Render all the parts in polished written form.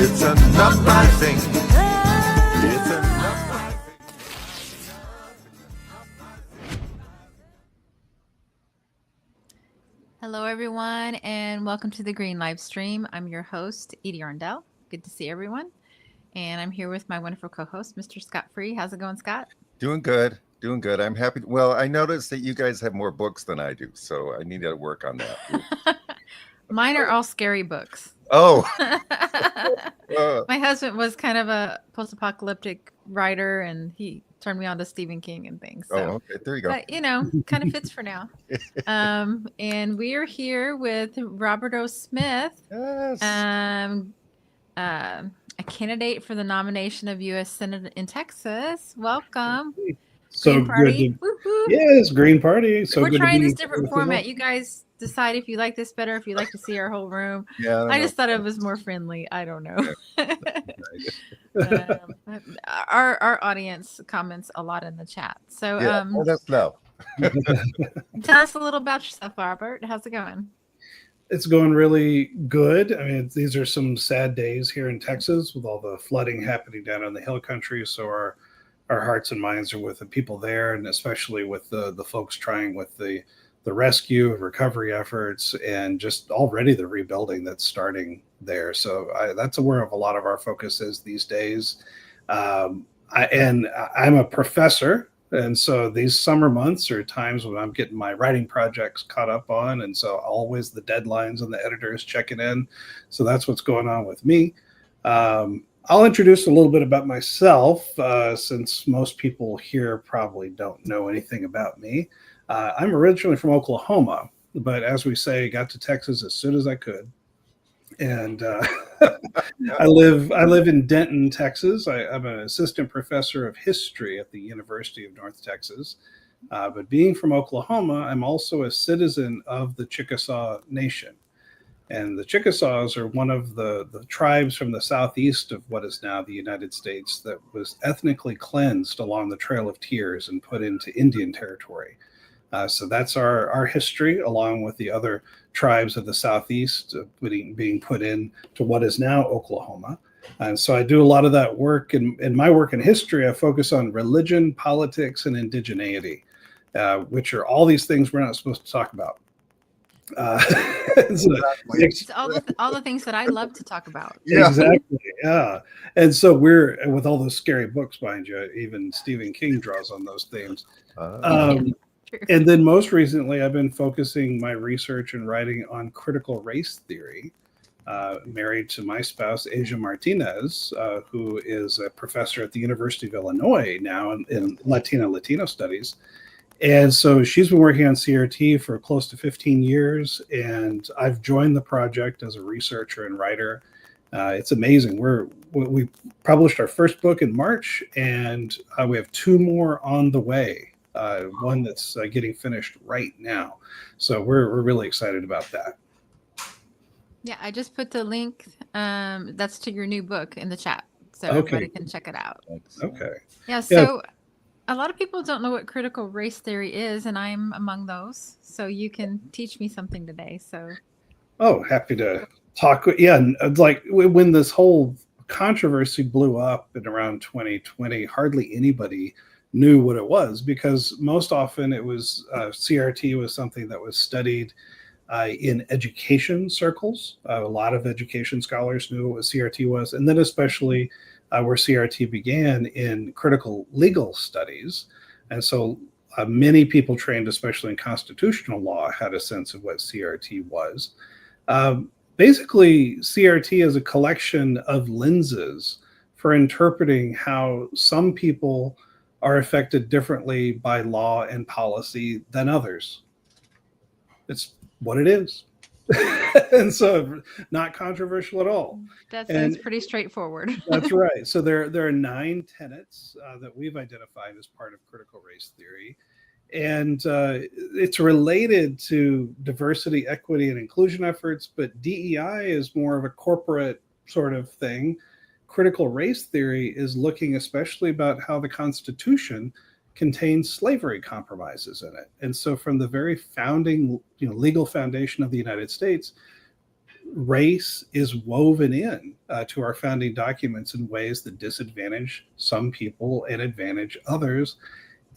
It's an uprising. It's an uprising. Hello, everyone, and welcome to the Green live stream. I'm your host, Edie Arndell. Good to see everyone. And I'm here with my wonderful co-host, Mr. Scott Free. How's it going, Scott? Doing good. Doing good. I'm happy. Well, I noticed that you guys have more books than I do, so I need to work on that. Mine are all scary books. Oh. My husband was kind of a post-apocalyptic writer, and he turned me on to Stephen King and things. So. Oh, okay. There you go. But, kind of fits for now. And we are here with Robert O. Smith. Yes. A candidate for the nomination of U.S. Senate in Texas. Welcome. So Green Party. good. Yes, Green Party. So we're good trying to be this different format. You guys decide if you like this better, if you like to see our whole room. Yeah, I just thought it was more friendly. I don't know. Our audience comments a lot in the chat. So let us know. Tell us a little about yourself, Robert. How's it going? It's going really good. I mean, these are some sad days here in Texas with all the flooding happening down in the hill country. So our hearts and minds are with the people there, and especially with the folks trying with the rescue and recovery efforts, and just already the rebuilding that's starting there. So that's where a lot of our focus is these days. I'm a professor. And so these summer months are times when I'm getting my writing projects caught up on. And so always the deadlines and the editors checking in. So that's what's going on with me. I'll introduce a little bit about myself, since most people here probably don't know anything about me. I'm originally from Oklahoma, but as we say, got to Texas as soon as I could. And I live in Denton, Texas. I'm an assistant professor of history at the University of North Texas. But being from Oklahoma, I'm also a citizen of the Chickasaw Nation. And the Chickasaws are one of the tribes from the southeast of what is now the United States that was ethnically cleansed along the Trail of Tears and put into Indian territory. So that's our history, along with the other tribes of the Southeast being put in to what is now Oklahoma. And so I do a lot of that work. In my work in history, I focus on religion, politics, and indigeneity, which are all these things we're not supposed to talk about. It's all the things that I love to talk about. Yeah. Exactly. Yeah. And so we're, with all those scary books behind you, even Stephen King draws on those themes. And then most recently, I've been focusing my research and writing on critical race theory, married to my spouse, Asia Martinez, who is a professor at the University of Illinois now in Latino Studies. And so she's been working on CRT for close to 15 years, and I've joined the project as a researcher and writer. It's amazing. We published our first book in March, and we have two more on the way. One that's getting finished right now. So we're really excited about that. Yeah, I just put the link that's to your new book in the chat, so everybody can check it out. Okay. Yeah, so a lot of people don't know what critical race theory is, and I'm among those. So you can teach me something today. So. Oh, happy to talk. Yeah, it's like when this whole controversy blew up in around 2020, hardly anybody knew what it was, because most often it was CRT was something that was studied in education circles. A lot of education scholars knew what CRT was, and then especially where CRT began in critical legal studies. And so many people trained, especially in constitutional law, had a sense of what CRT was. Basically, CRT is a collection of lenses for interpreting how some people are affected differently by law and policy than others. It's what it is. And so not controversial at all. That sounds pretty straightforward. That's right. So there are 9 tenets that we've identified as part of critical race theory. And it's related to diversity, equity, and inclusion efforts, but DEI is more of a corporate sort of thing. Critical race theory is looking especially about how the Constitution contains slavery compromises in it. And so from the very founding, legal foundation of the United States, race is woven in to our founding documents in ways that disadvantage some people and advantage others.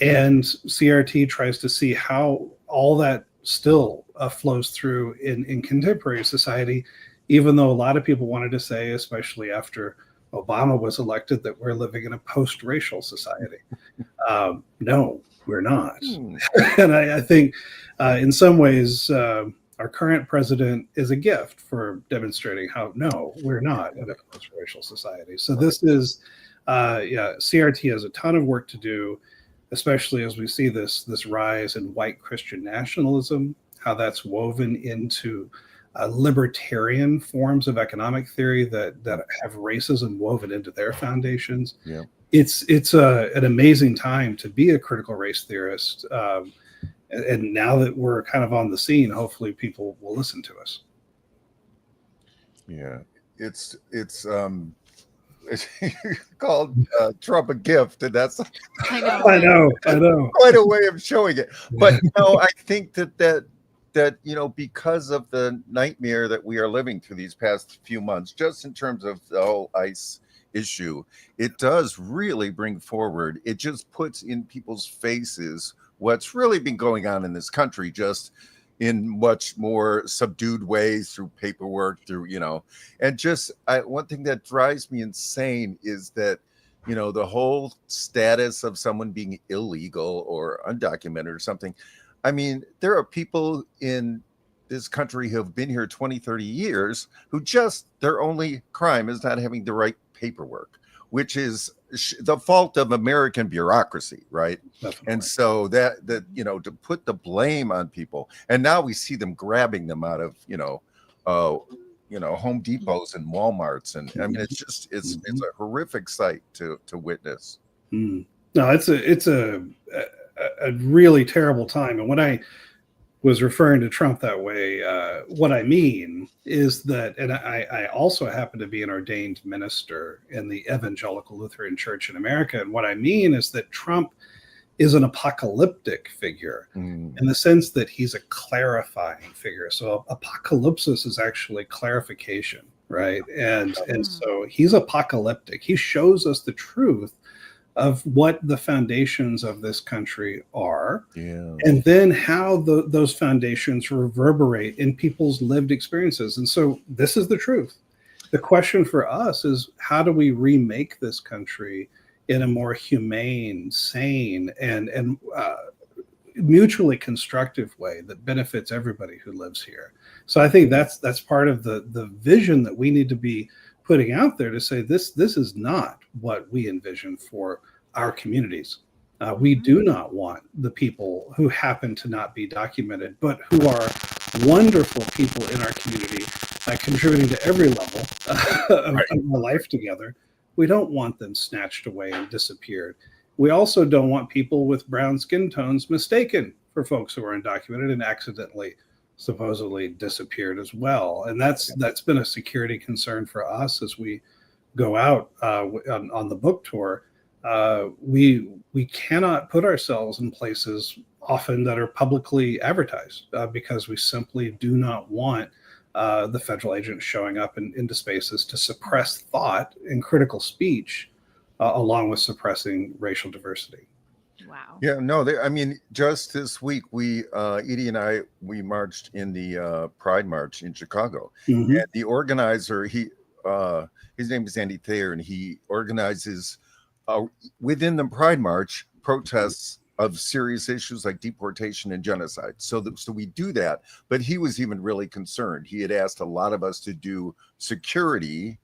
And CRT tries to see how all that still flows through in contemporary society, even though a lot of people wanted to say, especially after Obama was elected, that we're living in a post-racial society. No, we're not. And I think in some ways, our current president is a gift for demonstrating how, no, we're not in a post-racial society. So this is, CRT has a ton of work to do, especially as we see this rise in white Christian nationalism, how that's woven into libertarian forms of economic theory that have racism woven into their foundations. Yeah. It's an amazing time to be a critical race theorist. And now that we're kind of on the scene, hopefully people will listen to us. Yeah, it's called Trump a gift, and that's I know. I know. quite a way of showing it. But no, I think that because of the nightmare that we are living through these past few months, just in terms of the whole ICE issue, it does really bring forward. It just puts in people's faces what's really been going on in this country, just in much more subdued ways, through paperwork, through, and just one thing that drives me insane is that, the whole status of someone being illegal or undocumented or something. I mean, there are people in this country who have been here 20, 30 years who just their only crime is not having the right paperwork, which is the fault of American bureaucracy, right? Definitely. And so that to put the blame on people, and now we see them grabbing them out of Home Depots and Walmarts, and I mean it's a horrific sight to witness. No, it's a really terrible time, and when I was referring to Trump that way, what I mean is that, and I also happen to be an ordained minister in the Evangelical Lutheran Church in America, and what I mean is that Trump is an apocalyptic figure in the sense that he's a clarifying figure. So apocalypsis is actually clarification, right? And so he's apocalyptic. He shows us the truth of what the foundations of this country are, and then how those foundations reverberate in people's lived experiences. And so this is the truth. The question for us is, how do we remake this country in a more humane, sane, and mutually constructive way that benefits everybody who lives here? So I think that's part of the vision that we need to be putting out there, to say this is not what we envision for our communities. We do not want the people who happen to not be documented, but who are wonderful people in our community, contributing to every level of our life together. We don't want them snatched away and disappeared. We also don't want people with brown skin tones mistaken for folks who are undocumented and accidentally supposedly disappeared as well. And that's been a security concern for us as we go out on the book tour. We cannot put ourselves in places often that are publicly advertised because we simply do not want the federal agents showing up into spaces to suppress thought and critical speech, along with suppressing racial diversity. Wow. Yeah, no, I mean, just this week, Edie and I, we marched in the Pride March in Chicago. And the organizer, his name is Andy Thayer, and he organizes within the Pride March protests of serious issues like deportation and genocide. So we do that, but he was even really concerned. He had asked a lot of us to do security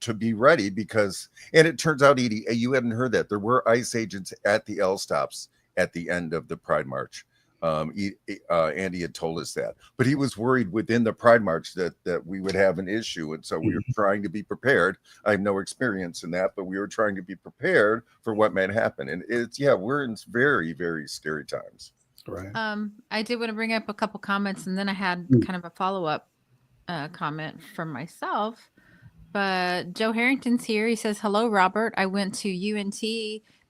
to be ready, because, and it turns out, Edie, you hadn't heard that there were ICE agents at the L stops at the end of the Pride March. Andy had told us that, but he was worried within the Pride March that we would have an issue, and so we were trying to be prepared. I have no experience in that, but we were trying to be prepared for what might happen. And we're in very, very scary times. Right. I did want to bring up a couple comments, and then I had kind of a follow-up comment from myself. But Joe Harrington's here. He says, "Hello, Robert. I went to UNT,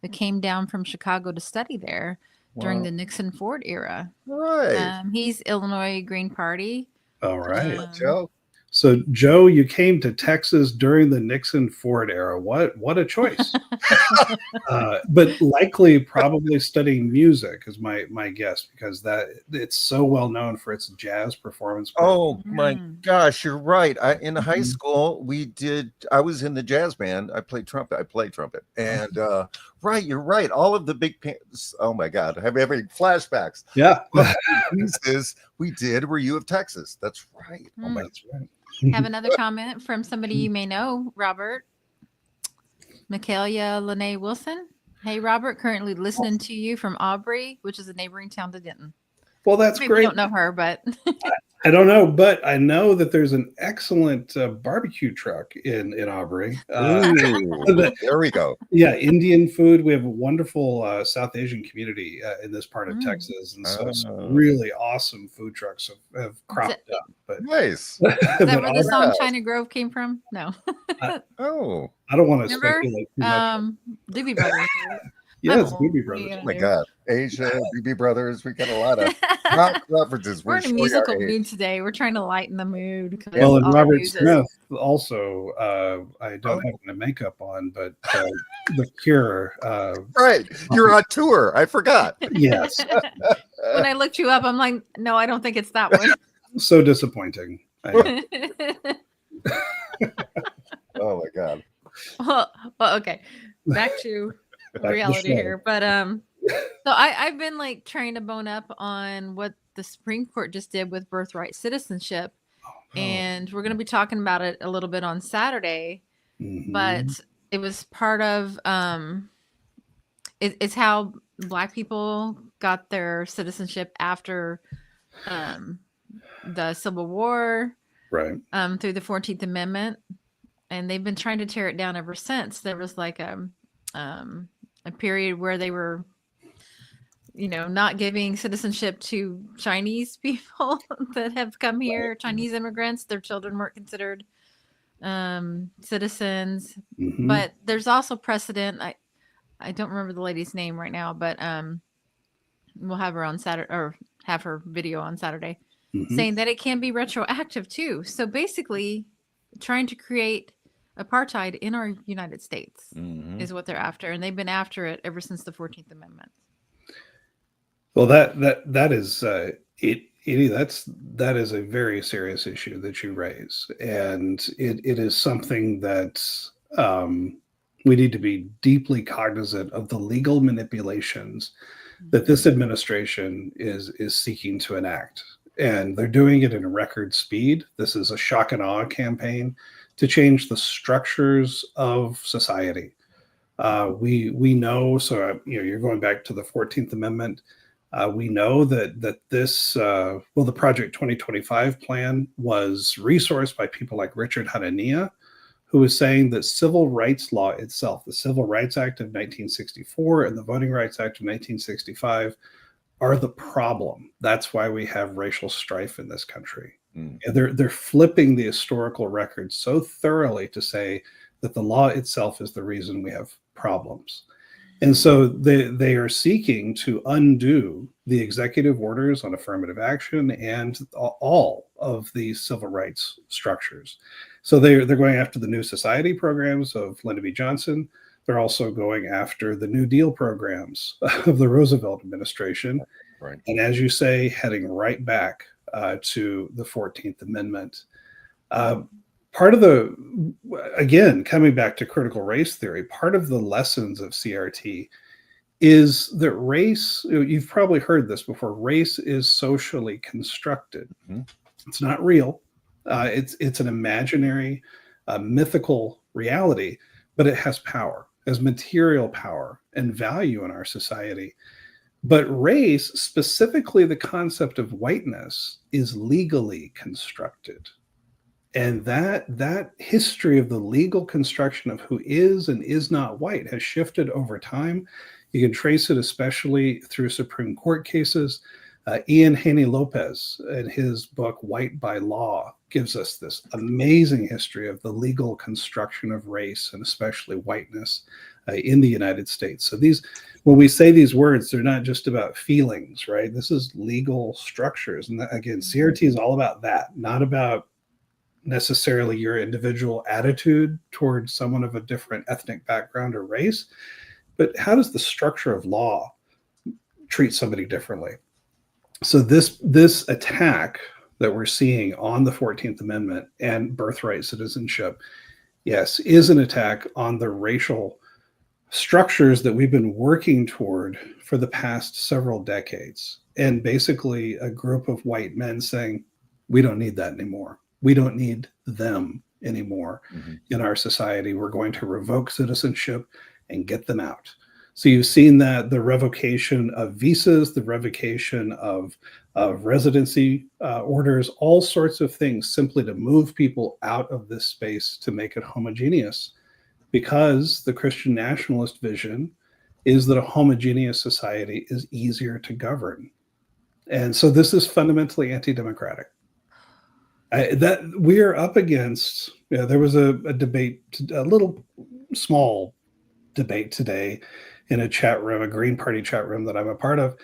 but came down from Chicago to study there during the Nixon Ford era." Right. He's Illinois Green Party. All right. Joe. So, Joe, you came to Texas during the Nixon-Ford era. What a choice! But likely, probably studying music is my guess, because that it's so well known for its jazz performance. Oh my Mm. gosh, you're right. In high Mhm. school, I was in the jazz band. I played trumpet. And right, you're right. All of the oh my God, I'm having flashbacks. Yeah, All of the pieces we did were U of Texas. That's right. Oh my, that's right. Have another comment from somebody you may know, Robert. Michaelia Lene Wilson. Hey, Robert, currently listening to you from Aubrey, which is a neighboring town to Denton. Well, that's Maybe great. you don't know her, but I don't know, but I know that there's an excellent barbecue truck in Aubrey. Ooh, there we go. Yeah, Indian food. We have a wonderful South Asian community in this part of Mm. Texas, and so some Oh. really awesome food trucks have cropped up. But Nice. is that but where the song yeah. China Grove came from? No. Oh, I don't want to Remember? speculate too much. Doobie Brothers. Yes, I'm Doobie old. Brothers. oh my God. Asia, BB Brothers. We got a lot of rock references. We're in a showing our musical age. mood today. We're trying to lighten the mood. 'cause Well, and all the Robert news is- Smith also. I don't have any makeup on, but The Cure. Right. You're on tour. I forgot. Yes, when I looked you up, I'm like, no, I don't think it's that one. so disappointing. I know. Oh my God. well, okay. Back to the reality show. here. But so I've been like trying to bone up on what the Supreme Court just did with birthright citizenship. And we're going to be talking about it a little bit on Saturday. Mhm. But it was part of it's how Black people got their citizenship after the Civil War, Right. through the 14th Amendment, and they've been trying to tear it down ever since. There was like a period where they were, not giving citizenship to Chinese people that have come here, Chinese immigrants. Their children weren't considered citizens. Mhm. But there's also precedent. I don't remember the lady's name right now, but we'll have her on Saturday, or have her video on Saturday, Mhm. saying that it can be retroactive too. So basically, trying to create apartheid in our United States Mhm. is what they're after, and they've been after it ever since the 14th Amendment. Well, that is Edie, that is a very serious issue that you raise, and it is something that we need to be deeply cognizant of the legal manipulations that this administration is seeking to enact, and they're doing it in record speed. This is a shock and awe campaign to change the structures of society. We know, so you're going back to the 14th Amendment. We know that this, the Project 2025 plan was resourced by people like Richard Hanania, who was saying that civil rights law itself, the Civil Rights Act of 1964 and the Voting Rights Act of 1965, are the problem. That's why we have racial strife in this country. Mm. And they're flipping the historical record so thoroughly to say that the law itself is the reason we have problems. And so they are seeking to undo the executive orders on affirmative action and all of the civil rights structures. So they're going after the New Society programs of Lyndon B. Johnson. They're also going after the New Deal programs of the Roosevelt administration. Right. And as you say, heading right back to the 14th Amendment. Part of again, coming back to critical race theory, part of the lessons of CRT is that race, you've probably heard this before, race is socially constructed. Mm-hmm. It's not real. It's an imaginary, mythical reality, but it has power, has material power and value in our society. But race, specifically the concept of whiteness, is legally constructed. And that history of the legal construction of who is and is not white has shifted over time. You can trace it especially through Supreme Court cases. Ian Haney Lopez, in his book White by Law, gives us this amazing history of the legal construction of race and especially whiteness in the United States. So when we say these words, they're not just about feelings, right? This is legal structures. And again, CRT is all about that, not about necessarily your individual attitude towards someone of a different ethnic background or race, but how does the structure of law treat somebody differently? So this attack that we're seeing on the 14th Amendment and birthright citizenship, yes, is an attack on the racial structures that we've been working toward for the past several decades. And basically a group of white men saying, we don't need that anymore. We don't need them anymore in our society. We're going to revoke citizenship and get them out. So you've seen that the revocation of visas, the revocation of residency orders, all sorts of things simply to move people out of this space to make it homogeneous, because the Christian nationalist vision is that a homogeneous society is easier to govern. And so this is fundamentally anti-democratic. That we are up against, there was a debate, a little small debate today in a chat room, a Green Party chat room that I'm a part of.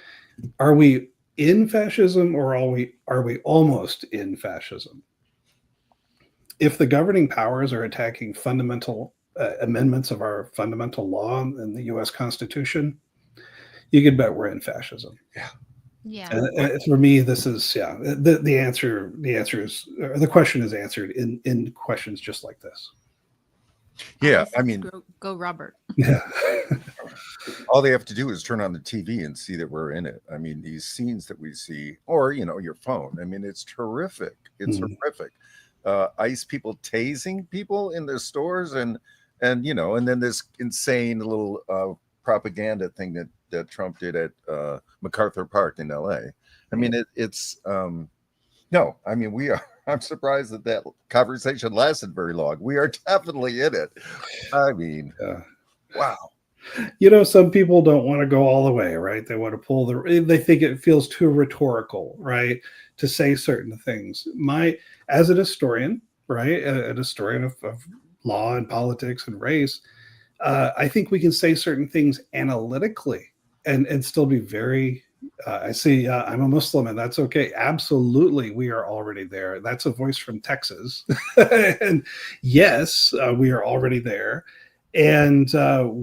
Are we in fascism, or are we almost in fascism? If the governing powers are attacking fundamental amendments of our fundamental law in the U.S. Constitution, you can bet we're in fascism. Yeah. For me, this is the answer. The answer is, or the question is answered in questions just like this. Yeah, I mean, go Robert. Yeah. All they have to do is turn on the TV and see that we're in it. I mean, these scenes that we see, or your phone. I mean, it's terrific. It's horrific. ICE people tasing people in their stores, and then this insane little propaganda thing that Trump did at MacArthur Park in LA. I mean, it's no, I mean, I'm surprised that conversation lasted very long. We are definitely in it. I mean, wow. Some people don't want to go all the way, right? They want to they think it feels too rhetorical, right, to say certain things. As an historian, right, a historian of law and politics and race, I think we can say certain things analytically and still be very, I see, I'm a Muslim and that's okay. Absolutely, we are already there. That's a voice from Texas. And yes, we are already there. And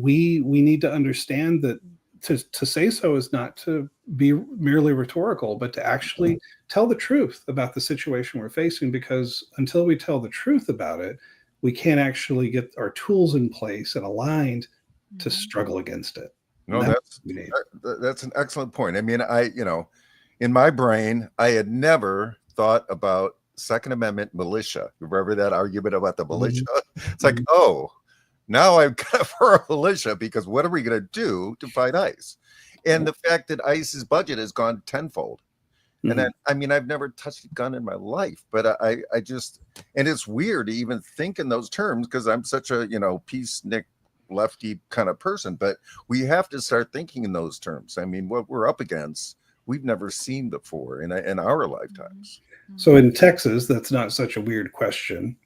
we need to understand that to say so is not to be merely rhetorical, but to actually tell the truth about the situation we're facing, because until we tell the truth about it, we can't actually get our tools in place and aligned to struggle against it. No, that's an excellent point. I mean, in my brain, I had never thought about Second Amendment militia. Remember that argument about the militia? It's like, oh, now I've got for a militia, because what are we going to do to fight ICE? And the fact that ICE's budget has gone tenfold. And then, I mean, I've never touched a gun in my life, but I just, and it's weird to even think in those terms, because I'm such a, peacenik lefty kind of person, but we have to start thinking in those terms. I mean, what we're up against, we've never seen before in our lifetimes. So in Texas, that's not such a weird question.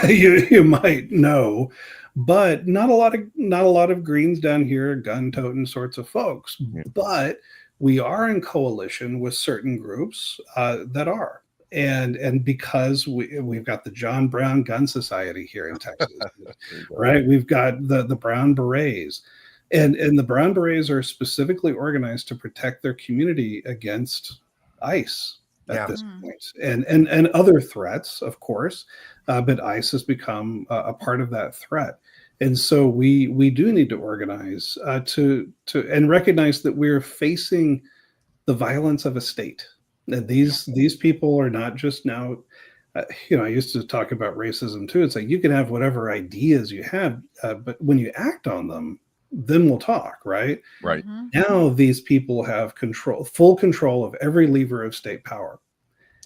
You might know, but not a lot of Greens down here, gun-toting sorts of folks. Yeah. But we are in coalition with certain groups that are. And because we've got the John Brown Gun Society here in Texas, right? We've got the Brown Berets, and the Brown Berets are specifically organized to protect their community against ICE at this point, and other threats, of course, but ICE has become a part of that threat. And so we do need to organize to and recognize that we're facing the violence of a state. And these people are not just now, I used to talk about racism too. It's like, you can have whatever ideas you have, but when you act on them, then we'll talk, right? Right. Now these people have full control of every lever of state power.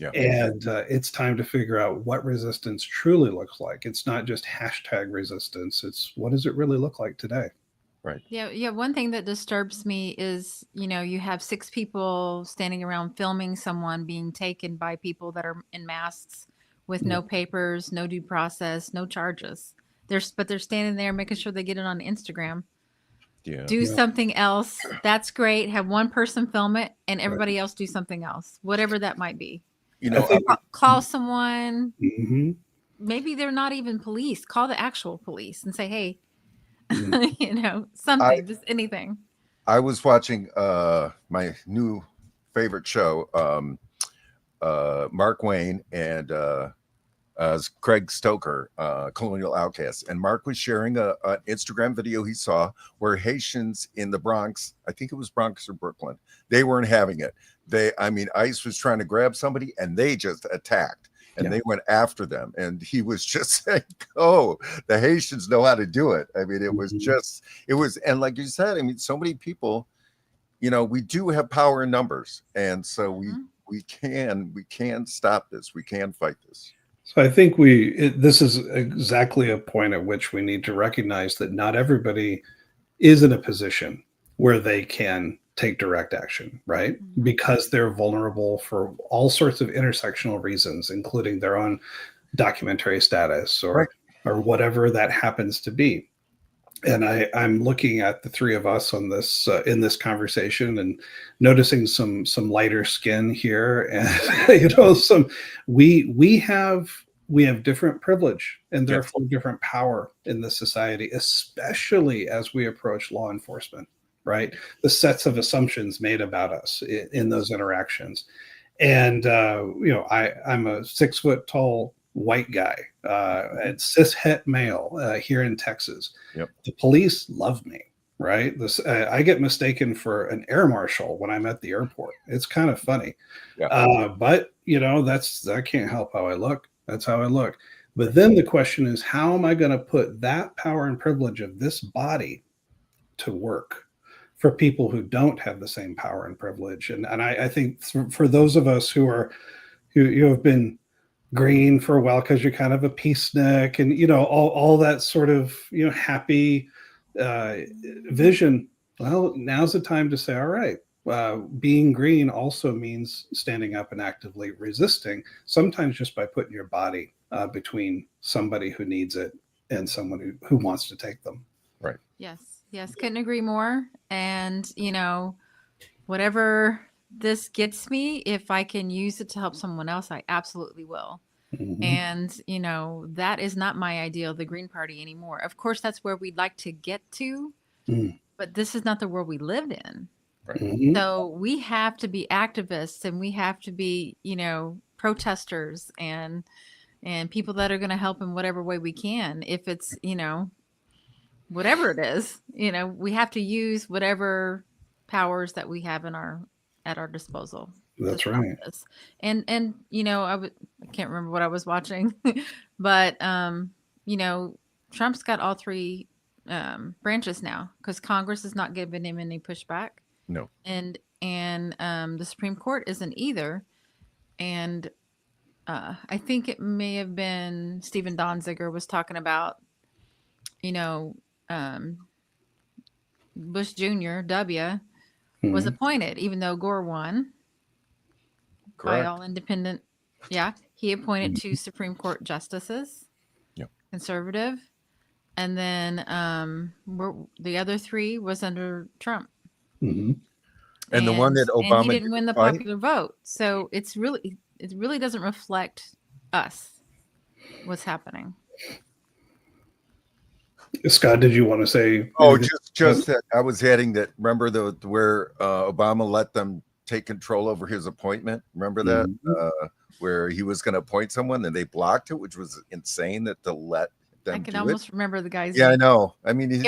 Yeah. And it's time to figure out what resistance truly looks like. It's not just hashtag resistance. It's, what does it really look like today? Right. Yeah. One thing that disturbs me is, you have 6 people standing around filming someone being taken by people that are in masks with no papers, no due process, no charges. But they're standing there making sure they get it on Instagram. Yeah. Do something else. That's great. Have one person film it and everybody else do something else, whatever that might be. you know, think- Call someone. Mhm. Maybe they're not even police. Call the actual police and say, hey, Mhm. you know, something, just anything. I was watching my new favorite show, Mark Wayne and Craig Stoker, Colonial Outcasts, and Mark was sharing an Instagram video he saw where Haitians in the Bronx, I think it was Bronx or Brooklyn, they weren't having it. ICE was trying to grab somebody and they just attacked. And they went after them. And he was just saying, oh, the Haitians know how to do it. I mean, it was and like you said, I mean, so many people, you know, we do have power in numbers. And so we can stop this. We can fight this. So I think this is exactly a point at which we need to recognize that not everybody is in a position where they can take direct action, right? Because they're vulnerable for all sorts of intersectional reasons, including their own documentary status or whatever that happens to be. And I'm looking at the three of us on this in this conversation and noticing some lighter skin here, and you know, we have different privilege and therefore different power in this society, especially as we approach law enforcement. Right, the sets of assumptions made about us in those interactions, and you know, I'm a 6 foot tall white guy, and cis het male here in Texas. The police love me. Right, I get mistaken for an air marshal when I'm at the airport. It's kind of funny, but you know, I can't help how I look. That's how I look. But then the question is, how am I going to put that power and privilege of this body to work for people who don't have the same power and privilege? And I think for those of us who have been green for a while because you're kind of a peacenik and, you know, all that sort of, you know, happy vision, well, now's the time to say, all right, being green also means standing up and actively resisting, sometimes just by putting your body between somebody who needs it and someone who wants to take them. Right. Yes, couldn't agree more. And, you know, whatever this gets me, if I can use it to help someone else, I absolutely will. And, you know, that is not my ideal of the Green Party anymore. Of course, that's where we'd like to get to, but this is not the world we live in. So we have to be activists and we have to be, you know, protesters and people that are going to help in whatever way we can. If it's, you know, whatever it is, you know, we have to use whatever powers that we have at our disposal. That's right. And you know, I can't remember what I was watching, but you know, Trump's got all three branches now because Congress is not giving him any pushback. No. And the Supreme Court isn't either. And I think it may have been Stephen Donziger was talking about, you know, Bush Jr. W was appointed, even though Gore won. By all independent. Yeah. He appointed 2 Supreme Court justices. Conservative. And then the other 3 was under Trump. And the one that Obama and he didn't win the popular vote. So it really doesn't reflect us, what's happening. Scott, did you want to say? Oh, just that I was adding that. Remember where Obama let them take control over his appointment? Remember that where he was going to appoint someone and they blocked it, which was insane that to let them. I can almost remember the guy's name. name. I know. I mean,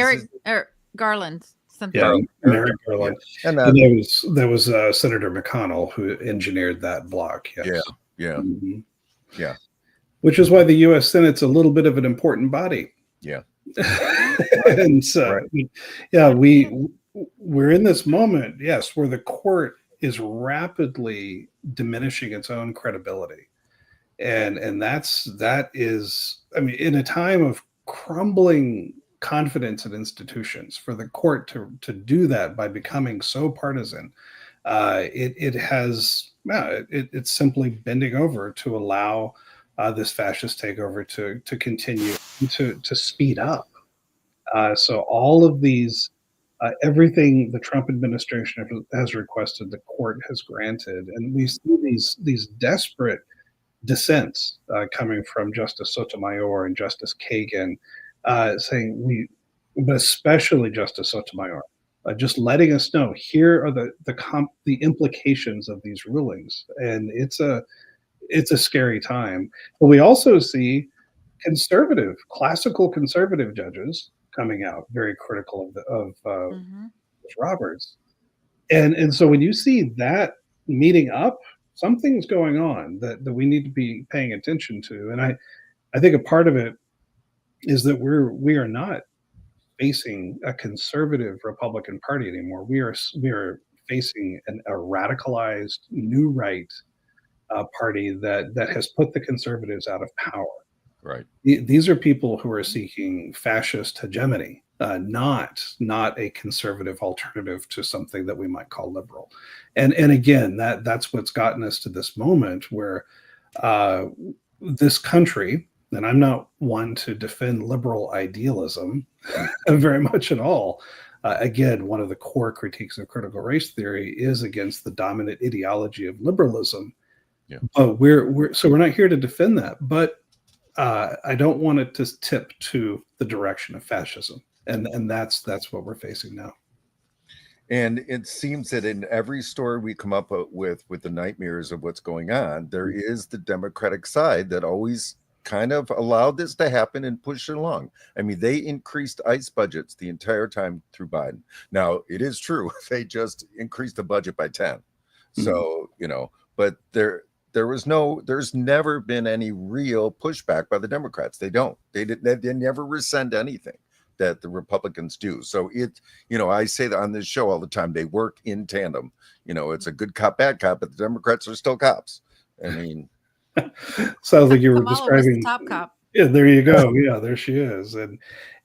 Garland. Something. Yeah, Merrick Garland. And there was Senator McConnell who engineered that block. Yes. Yeah. Which is why the U.S. Senate's a little bit of an important body. Yeah. And so, we're in this moment, yes, where the court is rapidly diminishing its own credibility, and that is, I mean, in a time of crumbling confidence in institutions, for the court to do that by becoming so partisan, it's simply bending over to allow this fascist takeover to continue to speed up. So all of these Everything the Trump administration has requested, the court has granted, and we see these desperate dissents coming from Justice Sotomayor and Justice Kagan, saying but especially Justice Sotomayor, just letting us know here are the implications of these rulings, and it's a scary time. But we also see classical conservative judges coming out very critical of Mhm. Roberts, and so when you see that meeting up, something's going on that we need to be paying attention to, and I think a part of it is that we are not facing a conservative Republican Party anymore. We are facing a radicalized new right party that has put the conservatives out of power. Right. These are people who are seeking fascist hegemony, not a conservative alternative to something that we might call liberal. And again, that's what's gotten us to this moment where this country, and I'm not one to defend liberal idealism very much at all. Again, one of the core critiques of critical race theory is against the dominant ideology of liberalism. Yeah. But we're not here to defend that. But I don't want it to tip to the direction of fascism, and that's what we're facing now. And it seems that in every story we come up with the nightmares of what's going on, there is the Democratic side that always kind of allowed this to happen and push it along. I mean, they increased ICE budgets the entire time through Biden. Now, it is true, they just increased the budget by 10. So, but there's never been any real pushback by the Democrats. They never rescind anything that the Republicans do. So I say that on this show all the time, they work in tandem. It's a good cop, bad cop, but the Democrats are still cops. I mean, sounds like you were Kamala was describing the top cop. Yeah, there you go. Yeah, there she is.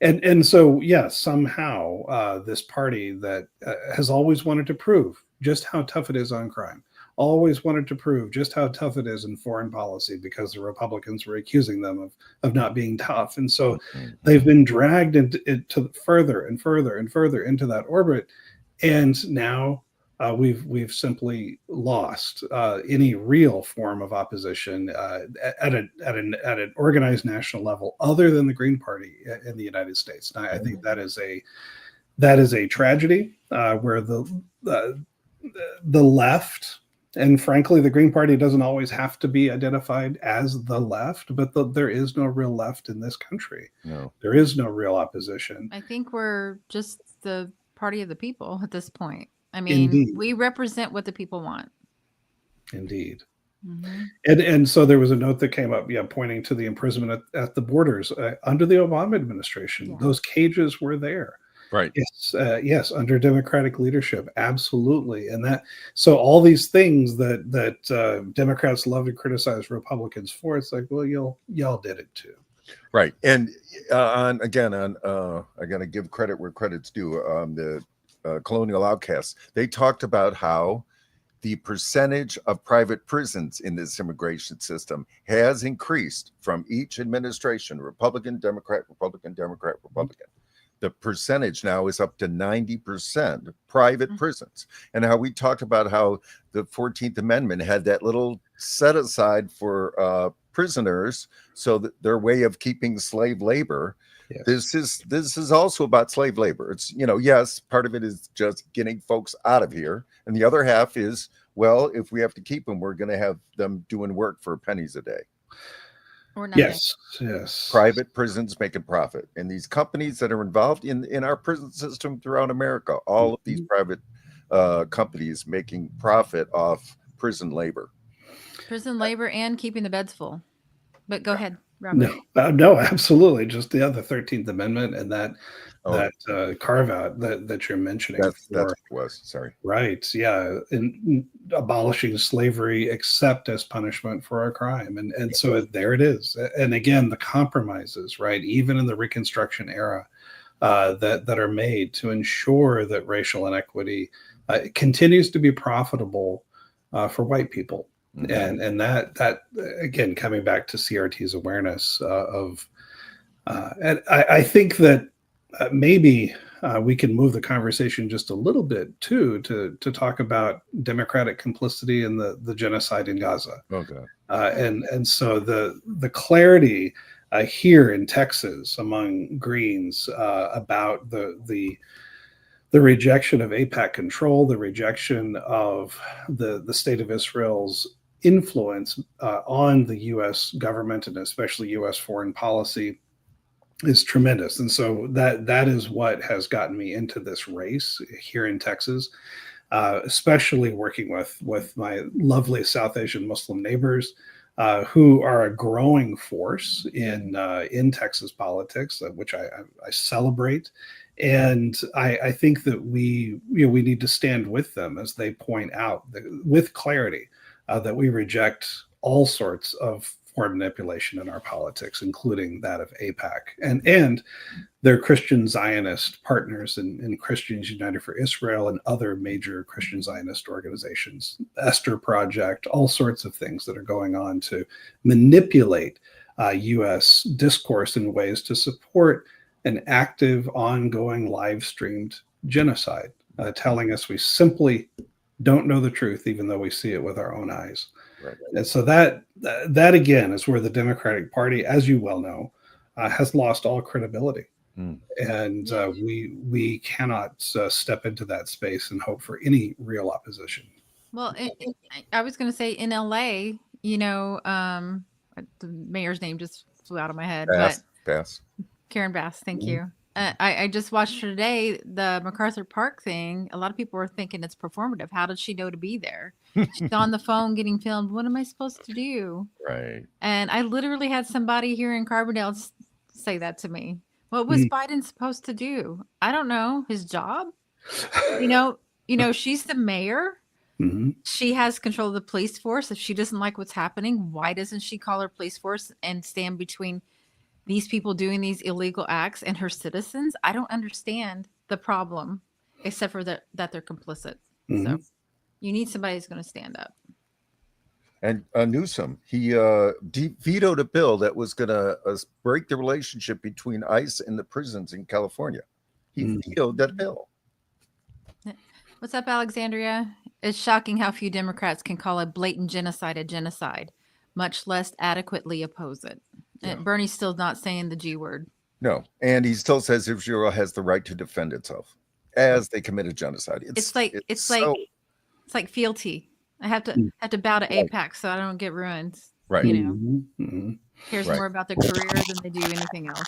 And so, yeah, somehow this party that has always wanted to prove just how tough it is on crime, always wanted to prove just how tough it is in foreign policy because the Republicans were accusing them of not being tough. And so they've been dragged into further and further and further into that orbit. And now we've simply lost any real form of opposition at an organized national level, other than the Green Party in the United States. And I think that is a tragedy where the left, and frankly, the Green Party doesn't always have to be identified as the left, but there is no real left in this country. No, there is no real opposition. I think we're just the party of the people at this point. I mean, Indeed. We represent what the people want. Indeed. Mm-hmm. And so there was a note that came up, pointing to the imprisonment at the borders under the Obama administration. Yeah. Those cages were there. right. Yes, under Democratic leadership, absolutely. And so all these things that Democrats love to criticize Republicans for, it's like, well, y'all did it too. Right. And I got to give credit where credit's due. The colonial outcasts, they talked about how the percentage of private prisons in this immigration system has increased from each administration, Republican, Democrat, Republican, Democrat, Republican. The percentage now is up to 90% private prisons. And how we talked about how the 14th Amendment had that little set aside for prisoners, so that their way of keeping slave labor. Yes. This is also about slave labor. It's, yes, part of it is just getting folks out of here. And the other half is, well, if we have to keep them, we're going to have them doing work for pennies a day. Or nothing. Yes. Private prisons make a profit. And these companies that are involved in our prison system throughout America, all of these private companies making profit off prison labor. Prison labor and keeping the beds full. But go ahead, Robert. No, absolutely. Just the 13th Amendment and that carve out that you're mentioning. That's what it was. Sorry. Right. Yeah. In abolishing slavery except as punishment for a crime. And so there it is. And again, the compromises, right, even in the Reconstruction era, that are made to ensure that racial inequity continues to be profitable for white people. Mm-hmm. And that again, coming back to CRT's awareness and I think that maybe we can move the conversation just a little bit too to talk about democratic complicity in the genocide in Gaza. Okay. And so the clarity here in Texas among Greens about the rejection of AIPAC control, the rejection of the state of Israel's influence on the U.S. government and especially U.S. foreign policy is tremendous. And so that is what has gotten me into this race here in Texas, especially working with my lovely South Asian Muslim neighbors who are a growing force in Texas politics, which I celebrate. And I think that we need to stand with them as they point out with clarity that we reject all sorts of foreign manipulation in our politics, including that of AIPAC and their Christian Zionist partners in Christians United for Israel and other major Christian Zionist organizations, Esther Project, all sorts of things that are going on to manipulate U.S. discourse in ways to support an active, ongoing, live-streamed genocide, telling us we simply don't know the truth, even though we see it with our own eyes. Right. And so that again is where the Democratic Party, as you well know, has lost all credibility. And we cannot step into that space and hope for any real opposition. Well, I was going to say in LA, the mayor's name just flew out of my head. Bass. Karen Bass, thank you. I just watched her today, the MacArthur Park thing. A lot of people were thinking it's performative. How did she know to be there? She's on the phone getting filmed. What am I supposed to do? Right. And I literally had somebody here in Carbondale say that to me. What was Biden supposed to do? I don't know. His job? She's the mayor. Mm-hmm. She has control of the police force. If she doesn't like what's happening, why doesn't she call her police force and stand between these people doing these illegal acts and her citizens? I don't understand the problem, except for that they're complicit. Mm-hmm. So you need somebody who's going to stand up. And Newsom, he vetoed a bill that was going to break the relationship between ICE and the prisons in California. He vetoed that bill. What's up, Alexandria? It's shocking how few Democrats can call a blatant genocide a genocide, much less adequately oppose it. Yeah. Bernie's still not saying the G word. No, and he still says Israel has the right to defend itself as they committed genocide. It's like fealty. I have to bow to AIPAC so I don't get ruined. Right. Cares more about their career than they do anything else.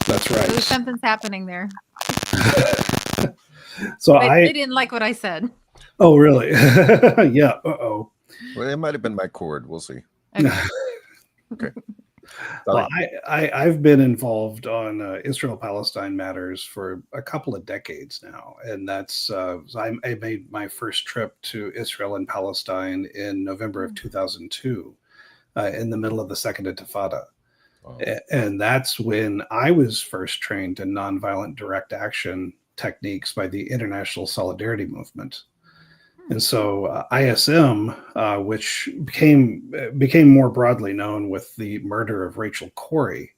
That's right. So something's happening there. So they didn't like what I said. Oh, really? Yeah. Uh-oh. Well, it might have been my cord. We'll see. Okay. Well, I've been involved on Israel-Palestine matters for a couple of decades now, and that's I made my first trip to Israel and Palestine in November of 2002, in the middle of the Second Intifada. Wow. And that's when I was first trained in nonviolent direct action techniques by the International Solidarity Movement. And so ISM, which became more broadly known with the murder of Rachel Corrie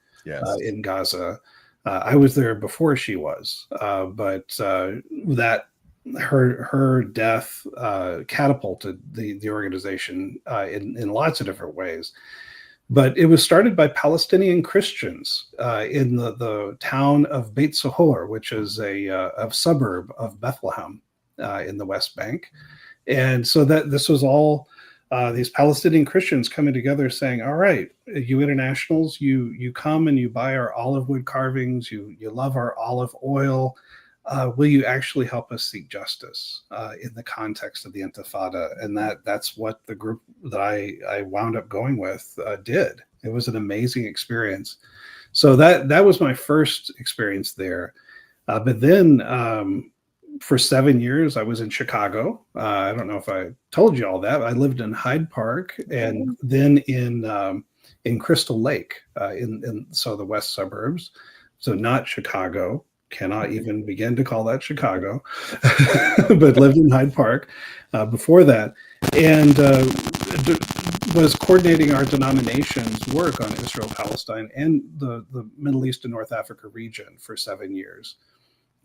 in Gaza. I was there before she was, but that her death catapulted the organization in lots of different ways. But it was started by Palestinian Christians in the town of Beit Sohor, which is a suburb of Bethlehem in the West Bank. And so that this was all these Palestinian Christians coming together saying, all right, you internationals, you come and you buy our olive wood carvings, you love our olive oil. Will you actually help us seek justice in the context of the Intifada? And that's what the group that I wound up going with did. It was an amazing experience. So that was my first experience there. But then for 7 years, I was in Chicago. I don't know if I told you all that. I lived in Hyde Park and then in Crystal Lake, so the west suburbs. So not Chicago. Cannot even begin to call that Chicago, but lived in Hyde Park before that, and was coordinating our denomination's work on Israel, Palestine, and the Middle East and North Africa region for 7 years.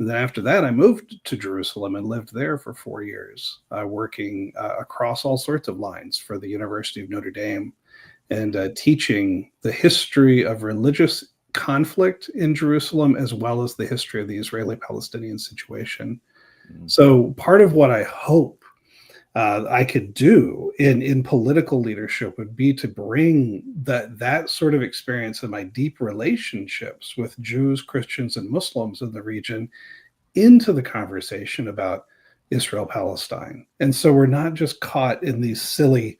And then after that, I moved to Jerusalem and lived there for 4 years, working across all sorts of lines for the University of Notre Dame and teaching the history of religious conflict in Jerusalem, as well as the history of the Israeli-Palestinian situation. So part of what I hope I could do in political leadership would be to bring that sort of experience and my deep relationships with Jews, Christians, and Muslims in the region into the conversation about Israel-Palestine. And so we're not just caught in these silly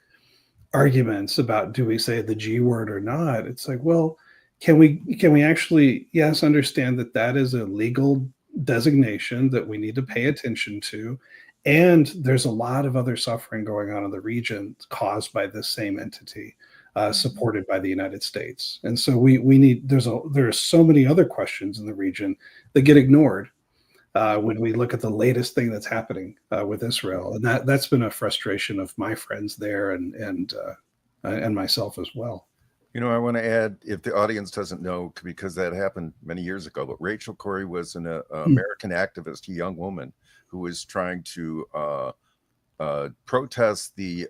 arguments about, do we say the G word or not? It's like, well, can we actually, yes, understand that that is a legal designation that we need to pay attention to, and there's a lot of other suffering going on in the region caused by this same entity, supported by the United States. And so we need, there are so many other questions in the region that get ignored when we look at the latest thing that's happening with Israel, and that's been a frustration of my friends there and myself as well. I want to add, if the audience doesn't know, because that happened many years ago, but Rachel Corrie was an American activist, a young woman who was trying to protest the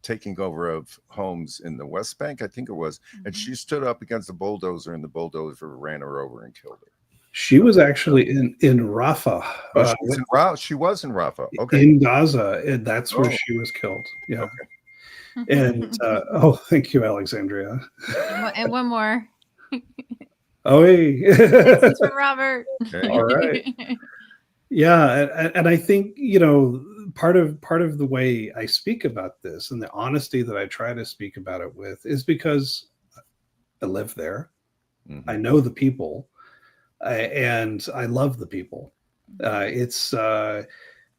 taking over of homes in the West Bank, I think it was, and she stood up against the bulldozer, and the bulldozer ran her over and killed her. She was actually in Rafah. She was in Rafah. Okay. In Gaza, and that's where she was killed. Yeah. Okay. And thank you, Alexandria. And one more. Oh, hey. This is for Robert. Okay. All right. Yeah, and I think part of the way I speak about this and the honesty that I try to speak about it with is because I live there. I know the people, and I love the people.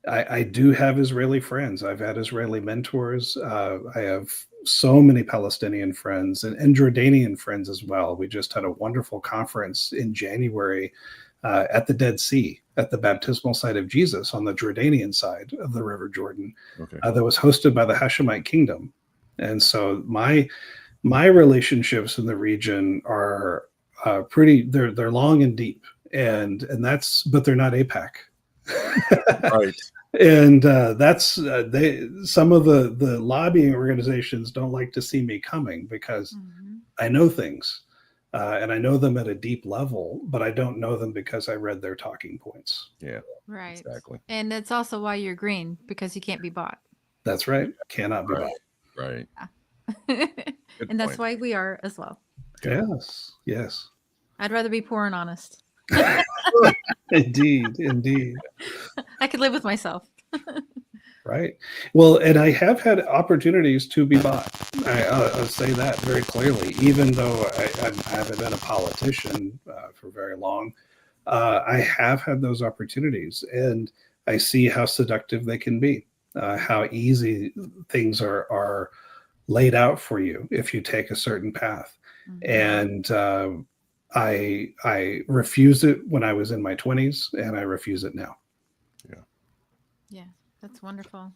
I do have Israeli friends. I've had Israeli mentors. I have so many Palestinian friends and Jordanian friends as well. We just had a wonderful conference in January at the Dead Sea, at the baptismal site of Jesus on the Jordanian side of the River Jordan, that was hosted by the Hashemite Kingdom. And so my relationships in the region are they're long and deep, and but they're not AIPAC. Right. And some of the lobbying organizations don't like to see me coming because I know things, and I know them at a deep level, but I don't know them because I read their talking points. Yeah, right. Exactly. And that's also why you're green, because you can't be bought. That's right. Cannot be bought. Right. Yeah. And that's why we are as well. Yes. I'd rather be poor and honest. Indeed. I could live with myself. Right. Well, and I have had opportunities to be bought. I'll say that very clearly. Even though I haven't been a politician for very long, I have had those opportunities, and I see how seductive they can be, how easy things are laid out for you if you take a certain path. And I refused it when I was in my 20s, and I refuse it now. Yeah, that's wonderful.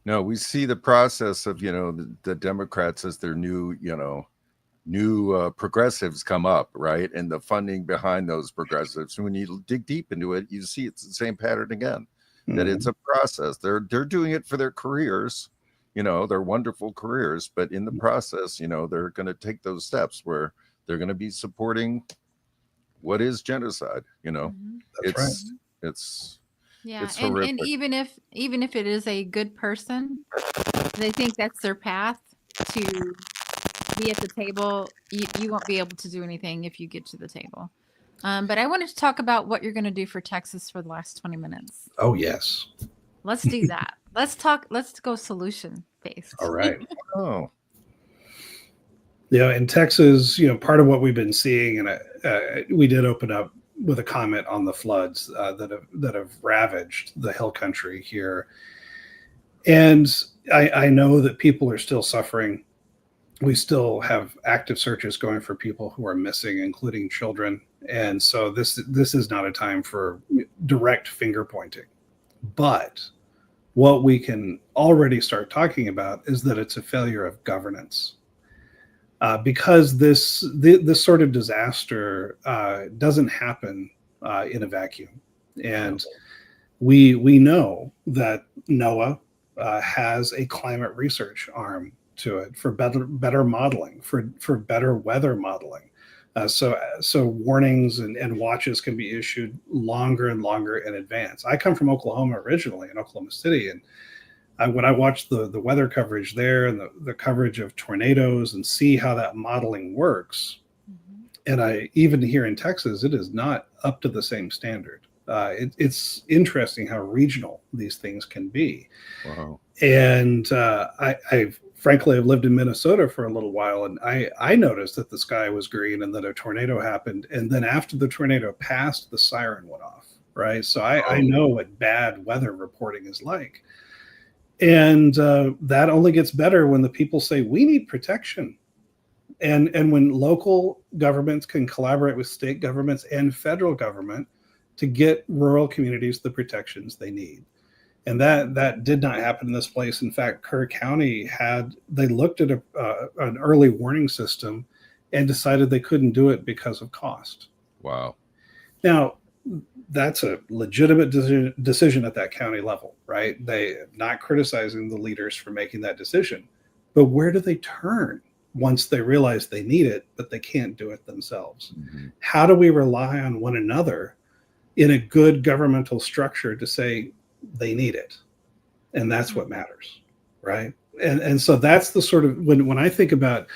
No, we see the process of, the Democrats as their new progressives come up, right? And the funding behind those progressives. When you dig deep into it, you see it's the same pattern again, that it's a process. They're doing it for their careers, their wonderful careers, but in the process, they're going to take those steps where they're going to be supporting what is genocide. It's and even if it is a good person, they think that's their path to be at the table. You won't be able to do anything if you get to the table. But I wanted to talk about what you're going to do for Texas for the last 20 minutes. Oh, yes. Let's do that. Let's go solution based. All right. Oh. In Texas, part of what we've been seeing, and we did open up with a comment on the floods that have ravaged the hill country here. And I know that people are still suffering. We still have active searches going for people who are missing, including children. And so this is not a time for direct finger pointing. But what we can already start talking about is that it's a failure of governance. Because this sort of disaster doesn't happen in a vacuum. And we know that NOAA has a climate research arm to it for better modeling, for better weather modeling. So warnings and watches can be issued longer and longer in advance. I come from Oklahoma originally, in Oklahoma City, and when I watch the weather coverage there and the coverage of tornadoes and see how that modeling works, and I even here in Texas, it is not up to the same standard. It's interesting how regional these things can be. Wow. And I've frankly, I've lived in Minnesota for a little while, and I noticed that the sky was green and that a tornado happened. And then after the tornado passed, the siren went off, right? So I know what bad weather reporting is like. And that only gets better when the people say, we need protection. And when local governments can collaborate with state governments and federal government to get rural communities the protections they need. And that did not happen in this place. In fact, Kerr County they looked at an early warning system and decided they couldn't do it because of cost. Wow. Now, that's a legitimate decision at that county level, right? They not criticizing the leaders for making that decision. But where do they turn once they realize they need it, but they can't do it themselves? Mm-hmm. How do we rely on one another in a good governmental structure to say, they need it, and that's what matters, right? And so that's the sort of when I think about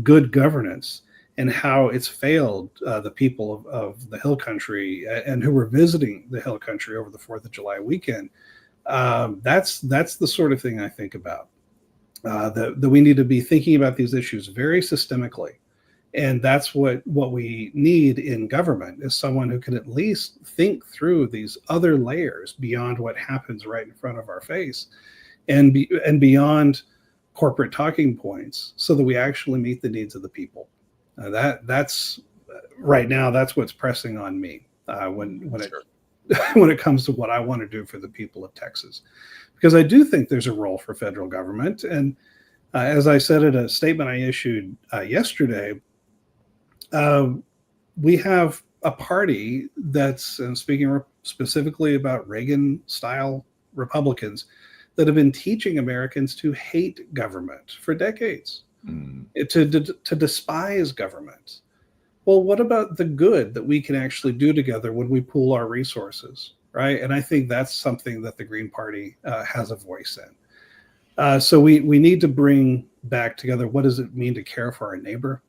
good governance and how it's failed the people of the Hill Country and who were visiting the Hill Country over the 4th of July weekend, that's the sort of thing I think about. That we need to be thinking about these issues very systemically. And that's what we need in government is someone who can at least think through these other layers beyond what happens right in front of our face and beyond corporate talking points so that we actually meet the needs of the people. That's right now, that's what's pressing on me when it comes to what I want to do for the people of Texas. Because I do think there's a role for federal government. And as I said in a statement I issued yesterday, we have a party that's, and speaking specifically about Reagan-style Republicans, that have been teaching Americans to hate government for decades, to despise government. Well, what about the good that we can actually do together when we pool our resources, right? And I think that's something that the Green Party has a voice in. So we need to bring back together, what does it mean to care for our neighbor?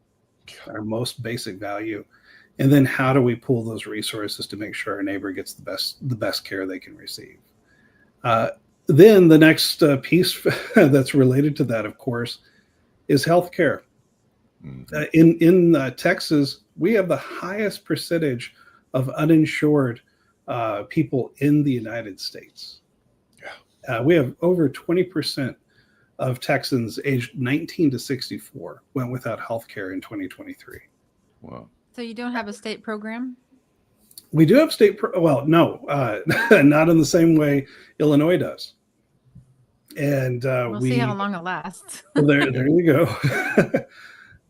Our most basic value, and then how do we pool those resources to make sure our neighbor gets the best care they can receive. Then the next piece that's related to that, of course, is healthcare. In Texas, we have the highest percentage of uninsured people in the United States. We have over 20% of Texans aged 19 to 64 went without health care in 2023. Wow. So you don't have a state program? We do have well, no, not in the same way Illinois does. And we'll see how long it lasts. Well, there you go.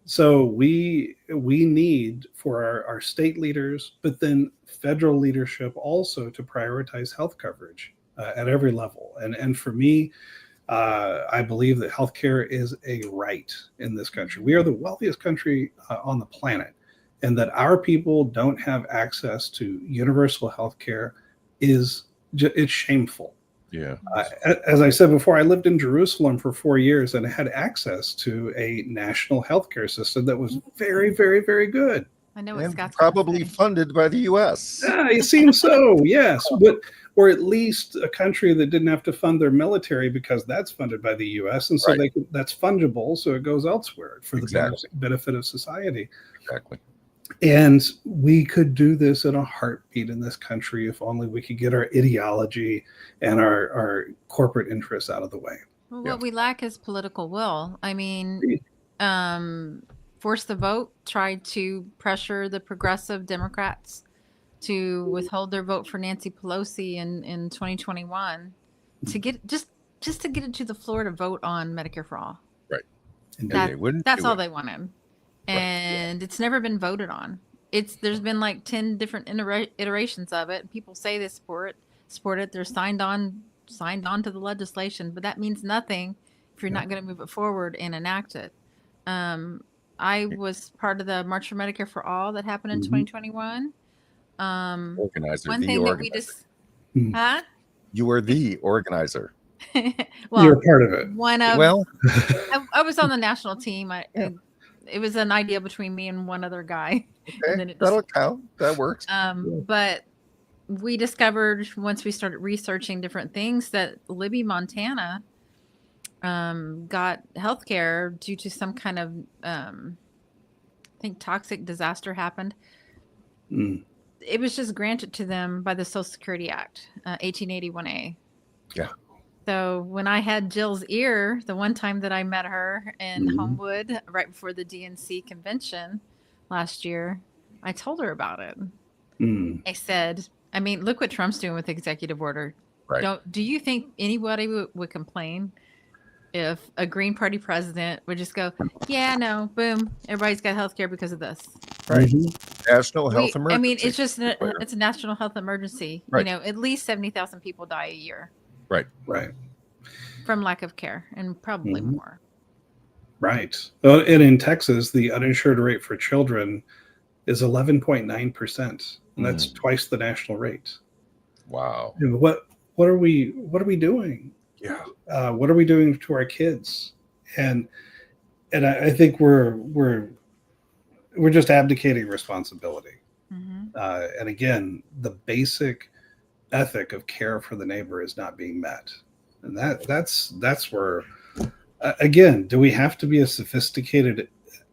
So we need for our state leaders, but then federal leadership also to prioritize health coverage at every level. And for me, I believe that healthcare is a right in this country. We are the wealthiest country on the planet, and that our people don't have access to universal healthcare it's shameful. Yeah. As I said before, I lived in Jerusalem for 4 years and had access to a national healthcare system that was very, very, very good. I know what Scott's probably funded by the U.S. It seems so, yes. Or at least a country that didn't have to fund their military because that's funded by the U.S. And so that's fungible, so it goes elsewhere for the benefit of society. Exactly. And we could do this in a heartbeat in this country if only we could get our ideology and our corporate interests out of the way. Well, what we lack is political will. I mean, force the vote, tried to pressure the progressive Democrats to withhold their vote for Nancy Pelosi in 2021 to get just to get it to the floor to vote on Medicare for all. Right. That's all they wanted. And it's never been voted on. there's been like 10 different iterations of it. People say they support it. They're signed on to the legislation, but that means nothing if you're not going to move it forward and enact it. I was part of the March for Medicare for All that happened in 2021. Organizer, One the thing that we organizer. just, huh? You were the organizer. Well, You're a part of it. one of, Well, I was on the national team. It was an idea between me and one other guy. And then okay, that'll count. That works. But we discovered once we started researching different things that Libby, Montana, got healthcare due to some kind of, I think, toxic disaster happened. It was just granted to them by the Social Security Act, 1881A. Yeah. So when I had Jill's ear, the one time that I met her in Homewood right before the DNC convention last year, I told her about it. I said, I mean, look what Trump's doing with the executive order. Right. Do you think anybody would complain if a Green Party president would just go, yeah, no, boom, everybody's got health care because of this? Right. National health emergency. I mean, it's just it's a national health emergency. Right. You know, at least 70,000 people die a year. Right. From lack of care, and probably more. Right. Well, and in Texas, the uninsured rate for children is 11.9%, and that's twice the national rate. Wow. And what are we doing? Yeah. What are we doing to our kids? And I think we're just abdicating responsibility. And again, the basic ethic of care for the neighbor is not being met. And that's where, again, do we have to be a sophisticated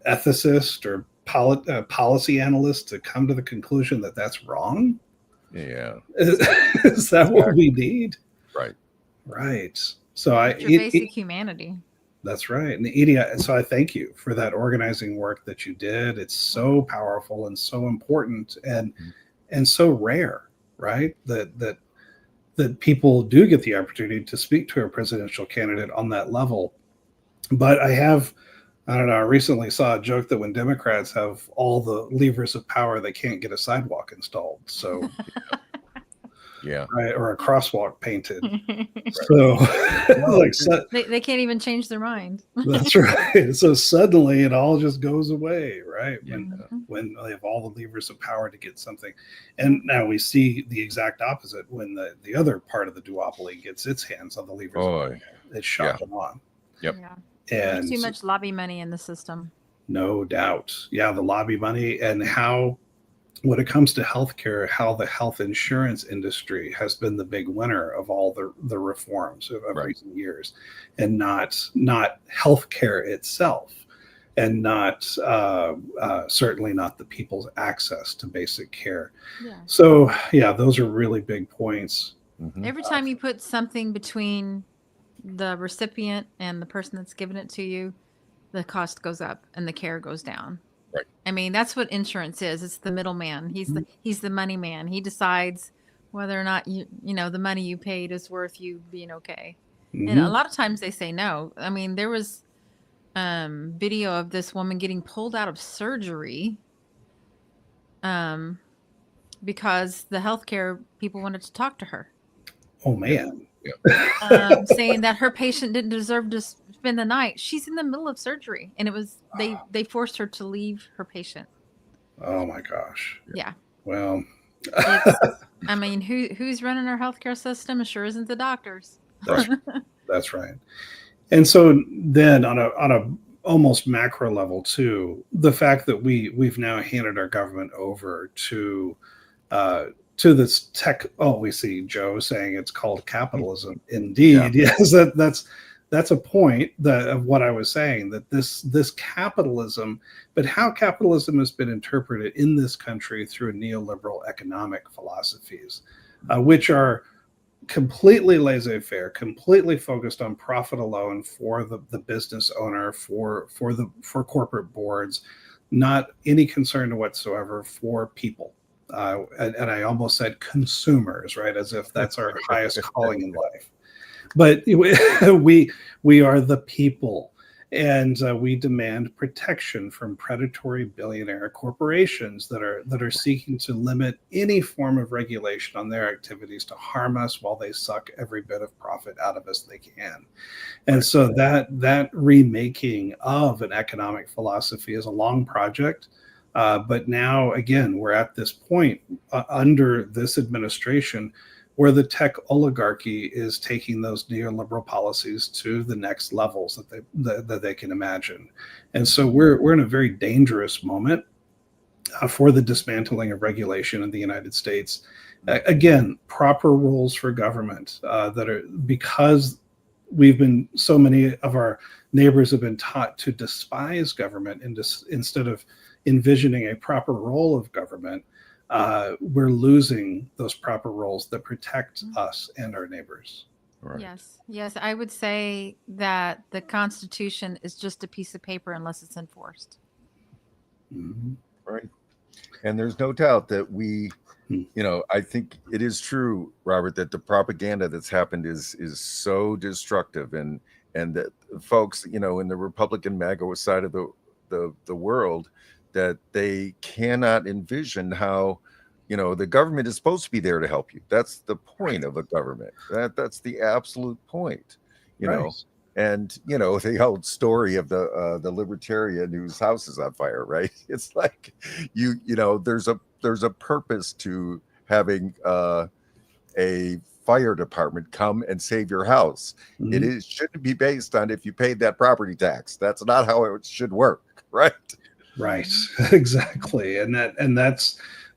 ethicist or policy analyst to come to the conclusion that that's wrong? Yeah. Is that what we need? Right. So basic humanity. That's right. And Edie, so I thank you for that organizing work that you did. It's so powerful and so important and so rare, right? That people do get the opportunity to speak to a presidential candidate on that level. But I don't know, I recently saw a joke that when Democrats have all the levers of power, they can't get a sidewalk installed. So, yeah. Right, or a crosswalk painted. So, they can't even change their mind. That's right. So suddenly it all just goes away, right? When they have all the levers of power to get something. And now we see the exact opposite when the other part of the duopoly gets its hands on the levers of power. It's shot them on. Yep. Yeah. And there's too much lobby money in the system. No doubt. Yeah, the lobby money, and how, when it comes to healthcare, how the health insurance industry has been the big winner of all the reforms of recent years, and not healthcare itself, and not certainly not the people's access to basic care. Yeah. So yeah, those are really big points. Every time you put something between the recipient and the person that's giving it to you, the cost goes up and the care goes down. Right. I mean, that's what insurance is. It's the middleman. He's the money man. He decides whether or not you the money you paid is worth you being okay. And a lot of times they say no. I mean, there was video of this woman getting pulled out of surgery because the healthcare people wanted to talk to her. Oh man. Saying that her patient didn't deserve to spend the night. She's in the middle of surgery, and it was they forced her to leave her patient. Oh my gosh. Yeah. Well, I mean, who's running our healthcare system? It sure isn't the doctors. That's right. And so then on a almost macro level too, the fact that we've now handed our government over to this tech. Oh, we see Joe saying it's called capitalism. Indeed, yes, that's a point of what I was saying, that this capitalism, but how capitalism has been interpreted in this country through neoliberal economic philosophies, which are completely laissez-faire, completely focused on profit alone for the business owner, for corporate boards, not any concern whatsoever for people. And I almost said consumers, right? As if that's our highest calling in life. But we are the people. And we demand protection from predatory billionaire corporations that are seeking to limit any form of regulation on their activities to harm us while they suck every bit of profit out of us they can. And so that remaking of an economic philosophy is a long project. But now, again, we're at this point under this administration where the tech oligarchy is taking those neoliberal policies to the next levels that they can imagine. And so we're in a very dangerous moment for the dismantling of regulation in the United States. Again, proper rules for government that are, because so many of our neighbors have been taught to despise government instead of envisioning a proper role of government. We're losing those proper roles that protect us and our neighbors. Right. Yes. I would say that the Constitution is just a piece of paper unless it's enforced. Mm-hmm. Right. And there's no doubt that I think it is true, Robert, that the propaganda that's happened is so destructive, and that folks, in the Republican MAGA side of the world, that they cannot envision how, the government is supposed to be there to help you. That's the point of a government. That's the absolute point, know. And the old story of the libertarian whose house is on fire, right? It's like there's a purpose to having a fire department come and save your house. Mm-hmm. It shouldn't be based on if you paid that property tax. That's not how it should work, right? Right, exactly,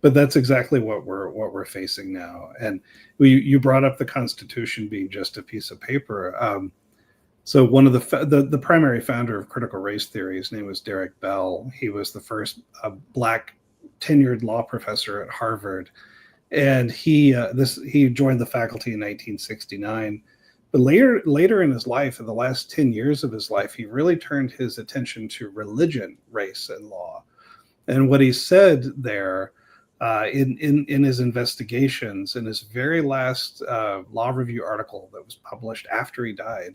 but that's exactly what we're facing now. And you brought up the Constitution being just a piece of paper. So one of the primary founder of critical race theory, his name was Derek Bell. He was the first Black tenured law professor at Harvard, and he joined the faculty in 1969. But later in his life, in the last 10 years of his life, he really turned his attention to religion, race, and law. And what he said there in his investigations, in his very last law review article that was published after he died,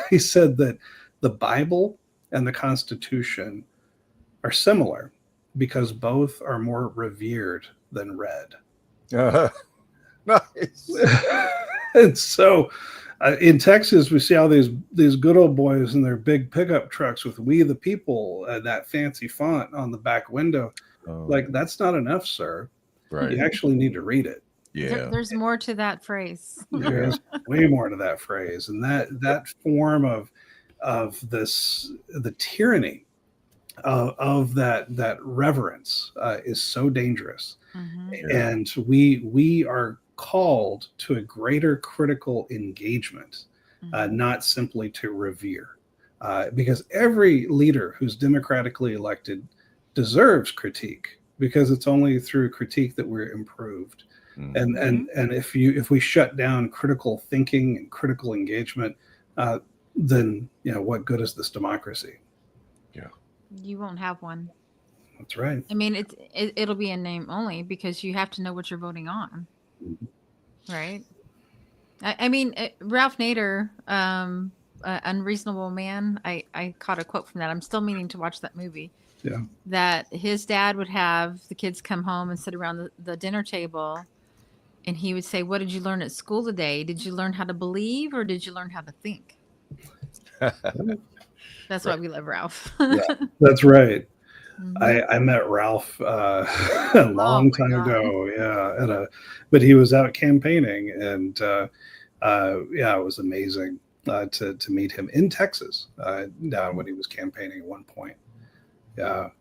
he said that the Bible and the Constitution are similar because both are more revered than read. Nice. And so in Texas, we see all these good old boys in their big pickup trucks with "We the People" that fancy font on the back window. Like, that's not enough, sir. Right. You actually need to read it. Yeah. There's more to that phrase. There's way more to that phrase, and that form of the tyranny of that reverence is so dangerous. Mm-hmm. And we are called to a greater critical engagement, not simply to revere, because every leader who's democratically elected deserves critique, because it's only through critique that we're improved. And if we shut down critical thinking and critical engagement, then what good is this democracy? Yeah, you won't have one. That's right. I mean, it'll be in name only, because you have to know what you're voting on. Right. I mean, Ralph Nader, Unreasonable Man. I caught a quote from that. I'm still meaning to watch that movie. Yeah. That his dad would have the kids come home and sit around the dinner table, and he would say, "What did you learn at school today? Did you learn how to believe, or did you learn how to think?" That's why we love Ralph. Yeah. That's right. Mm-hmm. I met Ralph a long time ago. Yeah, but he was out campaigning, and it was amazing to meet him in Texas when he was campaigning at one point.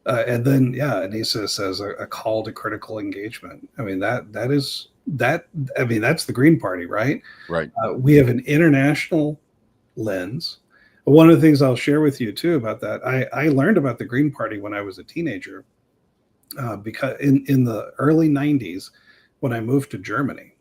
And he says a call to critical engagement. I mean that's the Green Party, right? Right. We have an international lens. One of the things I'll share with you too about that, I learned about the Green Party when I was a teenager, because in the early 90s, when I moved to Germany,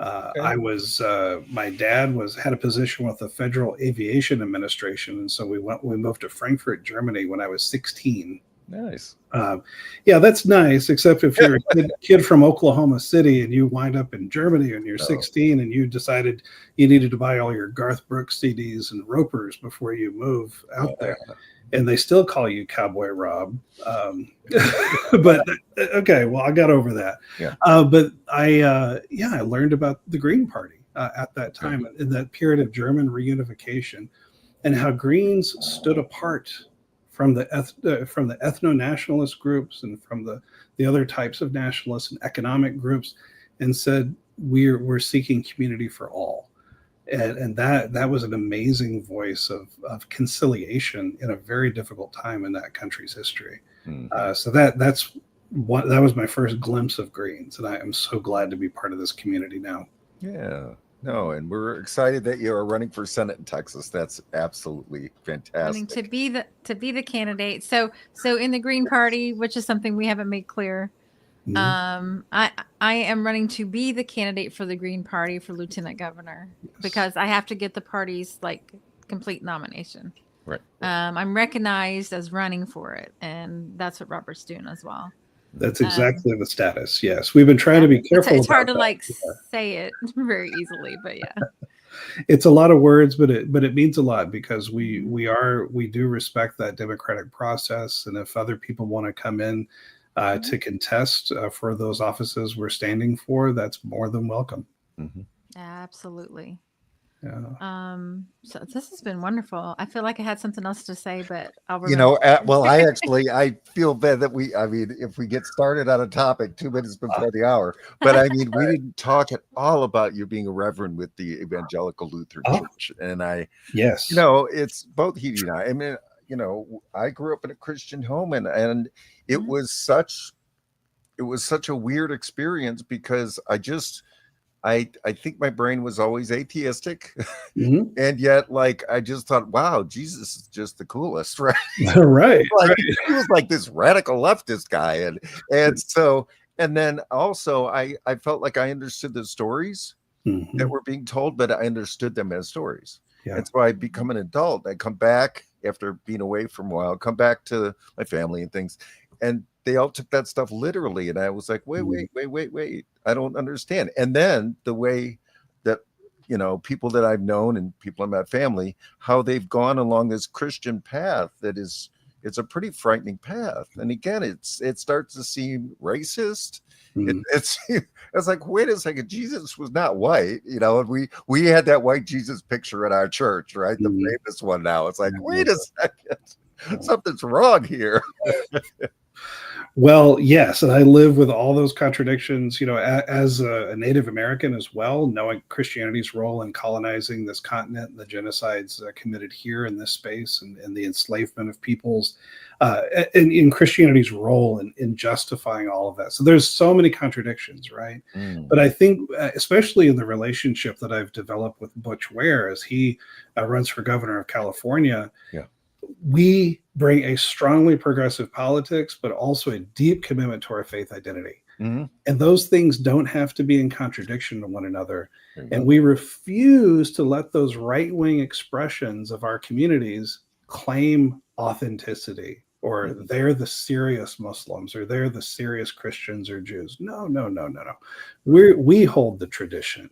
I was my dad had a position with the Federal Aviation Administration, and so we moved to Frankfurt, Germany when I was 16, Nice. Yeah, that's nice, except if you're a kid from Oklahoma City and you wind up in Germany and you're 16 and you decided you needed to buy all your Garth Brooks CDs and Ropers before you move out there. And they still call you Cowboy Rob. But okay, well, I got over that. Yeah. But I learned about the Green Party at that time, in that period of German reunification, and how Greens stood apart from the ethno-nationalist groups and from the other types of nationalists and economic groups, and said we're seeking community for all, and that was an amazing voice of conciliation in a very difficult time in that country's history. So that was my first glimpse of Greens, and I am so glad to be part of this community now. Yeah. No, and we're excited that you are running for Senate in Texas. That's absolutely fantastic. Running to be the candidate. So in the Green Party, which is something we haven't made clear, I am running to be the candidate for the Green Party for lieutenant governor, because I have to get the party's complete nomination. Right. I'm recognized as running for it, and that's what Robert's doing as well. That's exactly the status. Yes, we've been trying to be careful. It's hard to say it very easily, but yeah, it's a lot of words, but it means a lot, because we do respect that democratic process, and if other people want to come in to contest for those offices we're standing for, that's more than welcome. Absolutely. Yeah. So this has been wonderful. I feel like I had something else to say, but I'll remember. You know, I feel bad that if we get started on a topic 2 minutes before the hour, but I mean, we didn't talk at all about you being a reverend with the Evangelical Lutheran Church. And it's both he and I mean, I grew up in a Christian home, and it was such a weird experience, because I think my brain was always atheistic, and yet I just thought, wow, Jesus is just the coolest, right? Right. He was like this radical leftist guy, and then also I felt like I understood the stories that were being told, but I understood them as stories. Yeah. And so I become an adult. I come back after being away for a while, come back to my family and things, and they all took that stuff literally. And I was like, wait, I don't understand. And then the way that, people that I've known and people in my family, how they've gone along this Christian path it's a pretty frightening path. And again, it starts to seem racist. It's like, wait a second, Jesus was not white, and we had that white Jesus picture at our church, right? The famous one now. It's like, wait a second, something's wrong here. Well, yes, and I live with all those contradictions, as a Native American as well, knowing Christianity's role in colonizing this continent and the genocides committed here in this space, and the enslavement of peoples, and in Christianity's role in justifying all of that. So there's so many contradictions, right? But I think, especially in the relationship that I've developed with Butch Ware as he runs for governor of California, we bring a strongly progressive politics, but also a deep commitment to our faith identity. And those things don't have to be in contradiction to one another. And we refuse to let those right-wing expressions of our communities claim authenticity, or they're the serious Muslims, or they're the serious Christians or Jews. No. We hold the tradition.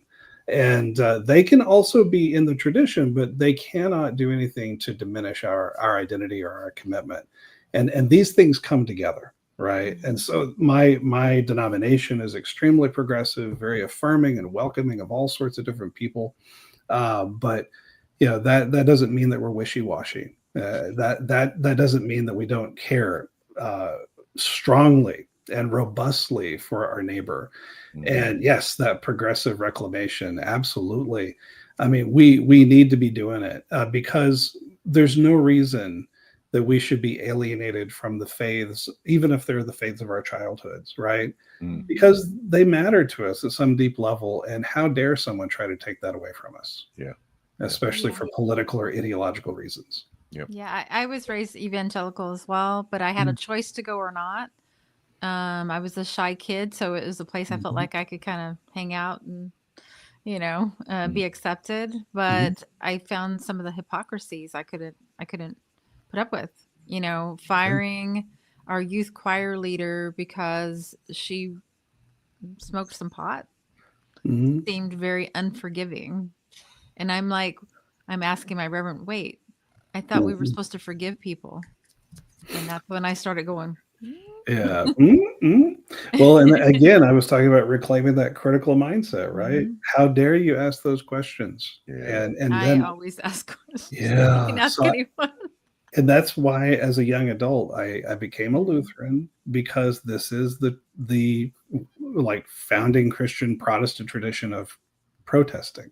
And they can also be in the tradition, but they cannot do anything to diminish our identity or our commitment. And these things come together, right? And so my denomination is extremely progressive, very affirming and welcoming of all sorts of different people. But that doesn't mean that we're wishy-washy. That doesn't mean that we don't care strongly and robustly for our neighbor. And yes, that progressive reclamation, absolutely. I mean, we need to be doing it because there's no reason that we should be alienated from the faiths, even if they're the faiths of our childhoods, right? Because they matter to us at some deep level. And how dare someone try to take that away from us? Especially for political or ideological reasons. Yeah, I was raised evangelical as well, but I had a choice to go or not. I was a shy kid, so it was a place I felt like I could kind of hang out and, be accepted. But I found some of the hypocrisies I couldn't put up with, firing our youth choir leader because she smoked some pot. Mhm. Seemed very unforgiving. And I'm asking my reverend, wait, I thought we were supposed to forgive people. And that's when I started going, Yeah. Well, and again, I was talking about reclaiming that critical mindset, right? How dare you ask those questions? Yeah. And I then, always ask questions. yeah, You can ask so anyone. and that's why, as a young adult, I became a Lutheran, because this is the like founding Christian Protestant tradition of protesting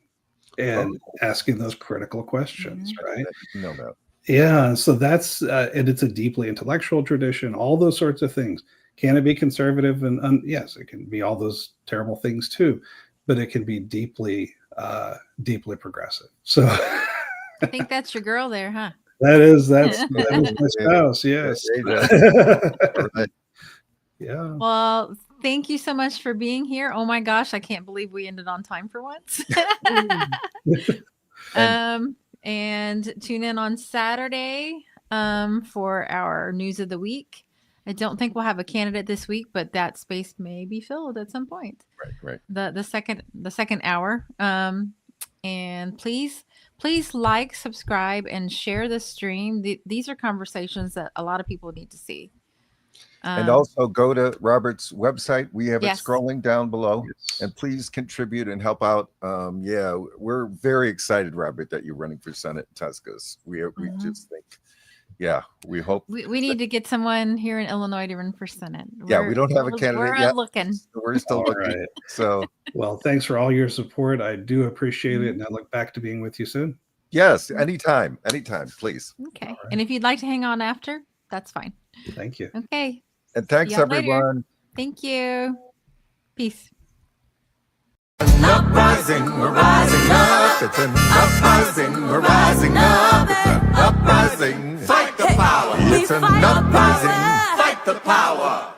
and asking those critical questions, right? No doubt. Yeah, so that's and it's a deeply intellectual tradition. All those sorts of things. Can it be conservative? And yes, it can be all those terrible things too, but it can be deeply progressive. So I think that's your girl there, huh? that is my spouse. Yes. Right. Yeah. Well, thank you so much for being here. Oh my gosh, I can't believe we ended on time for once. And tune in on Saturday for our news of the week. I don't think we'll have a candidate this week, but that space may be filled at some point. Right. The second hour. And please like, subscribe, and share the stream. These are conversations that a lot of people need to see. And also go to Robert's website. We have Yes. it scrolling down below. Yes. And please contribute and help out. Yeah, we're very excited, Robert, that you're running for Senate in Tuscaloosa. We just think, yeah, we hope. We need to get someone here in Illinois to run for Senate. Yeah, we don't have a candidate yet. Looking. We're still looking. Right. So, Well, thanks for all your support. I do appreciate it, and I look back to being with you soon. yes, anytime, please. Okay. All right. And if you'd like to hang on after, that's fine. Thank you. Okay. And thanks, See y'all later. everyone. Thank you. Peace. An uprising, we're rising up. It's an uprising, we're rising up. It's an uprising. Fight the power. It's an uprising. Fight the power.